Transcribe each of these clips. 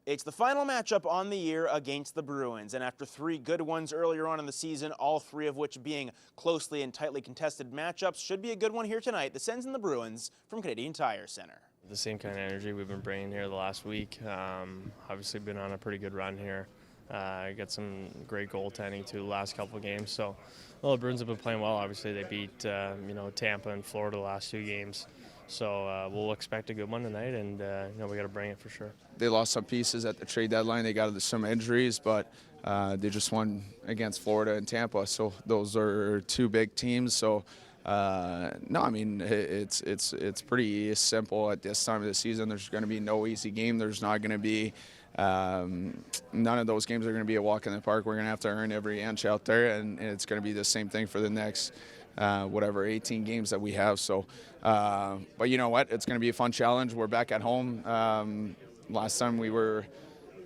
It's the final matchup on the year against the Bruins, and after 3 good ones earlier on in the season, all 3 of which being closely and tightly contested matchups, should be a good one here tonight. The Sens and the Bruins from Canadian Tire Center. The same kind of energy we've been bringing here the last week. Obviously been on a pretty good run here. Got some great goaltending too the last couple of games. So, well, the Bruins have been playing well. Obviously they beat Tampa and Florida the last 2 games. So we'll expect a good one tonight, and we got to bring it for sure. They lost some pieces at the trade deadline. They got some injuries, but they just won against Florida and Tampa. So those are 2 big teams. So no, I mean it's pretty simple at this time of the season. There's going to be no easy game. There's not going to be none of those games are going to be a walk in the park. We're going to have to earn every inch out there, and it's going to be the same thing for the next 18 games that we have. So, but you know what? It's going to be a fun challenge. We're back at home. Last time we were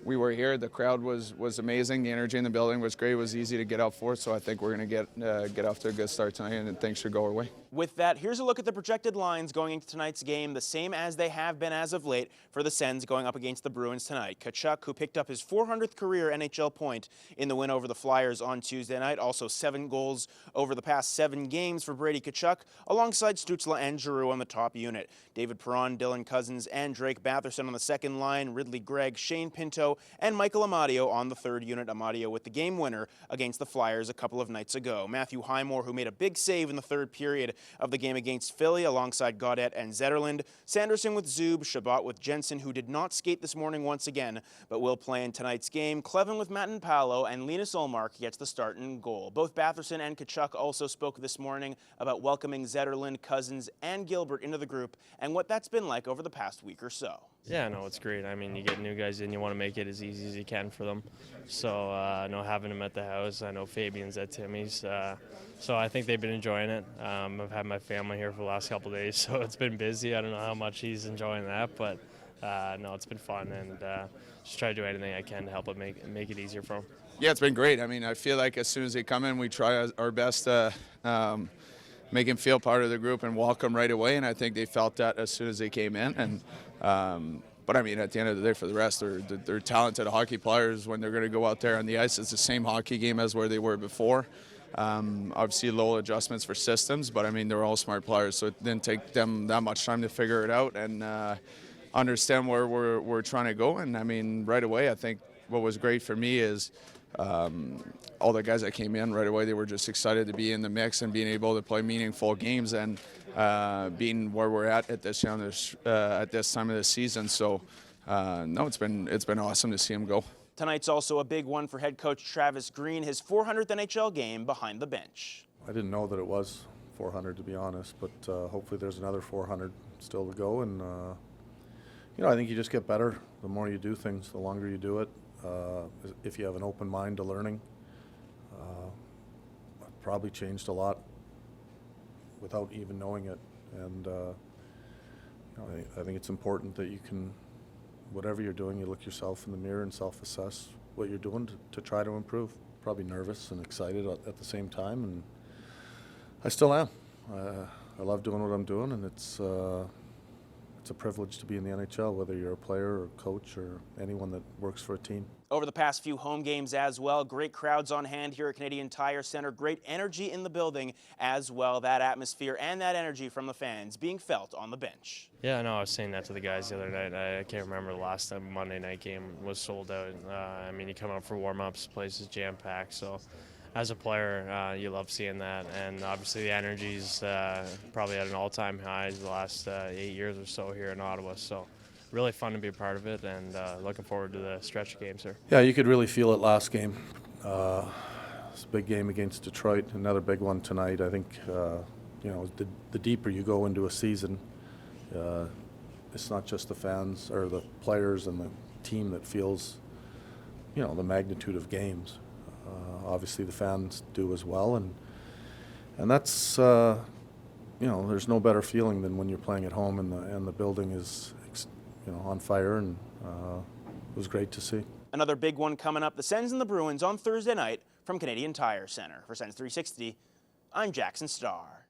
here, the crowd was amazing. The energy in the building was great. It was easy to get up for. So I think we're going to get off to a good start tonight, and things should go our way. With that, here's a look at the projected lines going into tonight's game, the same as they have been as of late for the Sens going up against the Bruins tonight. Tkachuk, who picked up his 400th career NHL point in the win over the Flyers on Tuesday night, also 7 goals over the past 7 games for Brady Tkachuk, alongside Stützle and Giroux on the top unit. David Perron, Dylan Cousins, and Drake Batherson on the second line, Ridley Gregg, Shane Pinto, and Michael Amadio on the third unit. Amadio with the game winner against the Flyers a couple of nights ago. Matthew Highmore, who made a big save in the third period of the game against Philly alongside Gaudette and Zetterlund. Sanderson with Zub, Shabbat with Jensen, who did not skate this morning once again, but will play in tonight's game. Clevin with Matt and Paolo, and Linus Ullmark gets the start and goal. Both Batherson and Tkachuk also spoke this morning about welcoming Zetterlund, Cousins, and Gilbert into the group and what that's been like over the past week or so. Yeah, no, it's great. I mean, you get new guys in, you want to make it as easy as you can for them. So, having them at the house, I know Fabian's at Timmy's. So I think they've been enjoying it. I've had my family here for the last couple of days, so it's been busy. I don't know how much he's enjoying that, but no, it's been fun, and just try to do anything I can to help it make it easier for him. Yeah, it's been great. I mean, I feel like as soon as they come in, we try our best to make him feel part of the group and welcome right away, and I think they felt that as soon as they came in. And but I mean, at the end of the day, for the rest, they're talented hockey players. When they're going to go out there on the ice, it's the same hockey game as where they were before. Obviously, little adjustments for systems, but I mean, they're all smart players, so it didn't take them that much time to figure it out and understand where we're trying to go. And I mean, right away, I think what was great for me is all the guys that came in right away, they were just excited to be in the mix and being able to play meaningful games and being where we're at this time of the season. So no, it's been awesome to see them go. Tonight's also a big one for head coach Travis Green, his 400th NHL game behind the bench. I didn't know that it was 400, to be honest, but hopefully there's another 400 still to go. And I think you just get better the more you do things, the longer you do it. If you have an open mind to learning, I've probably changed a lot without even knowing it. And I think it's important that you can, whatever you're doing, you look yourself in the mirror and self-assess what you're doing to try to improve. Probably nervous and excited at the same time, and I still am. I love doing what I'm doing, and it's a privilege to be in the NHL, whether you're a player or coach or anyone that works for a team. Over the past few home games as well, great crowds on hand here at Canadian Tire Center, great energy in the building as well, that atmosphere and that energy from the fans being felt on the bench. Yeah, no, I was saying that to the guys the other night. I can't remember the last time a Monday night game was sold out. I mean, you come out for warm-ups, place is jam-packed, so as a player, you love seeing that, and obviously the energy's probably at an all-time high the last 8 years or so here in Ottawa. So really fun to be a part of it, and looking forward to the stretch of games here. Yeah, you could really feel it last game. It's a big game against Detroit, another big one tonight. I think the deeper you go into a season, it's not just the fans or the players and the team that feels the magnitude of games. Obviously the fans do as well, and that's there's no better feeling than when you're playing at home and the building is on fire, and it was great to see. Another big one coming up, the Sens and the Bruins on Thursday night from Canadian Tire Center. For Sens 360, I'm Jackson Starr.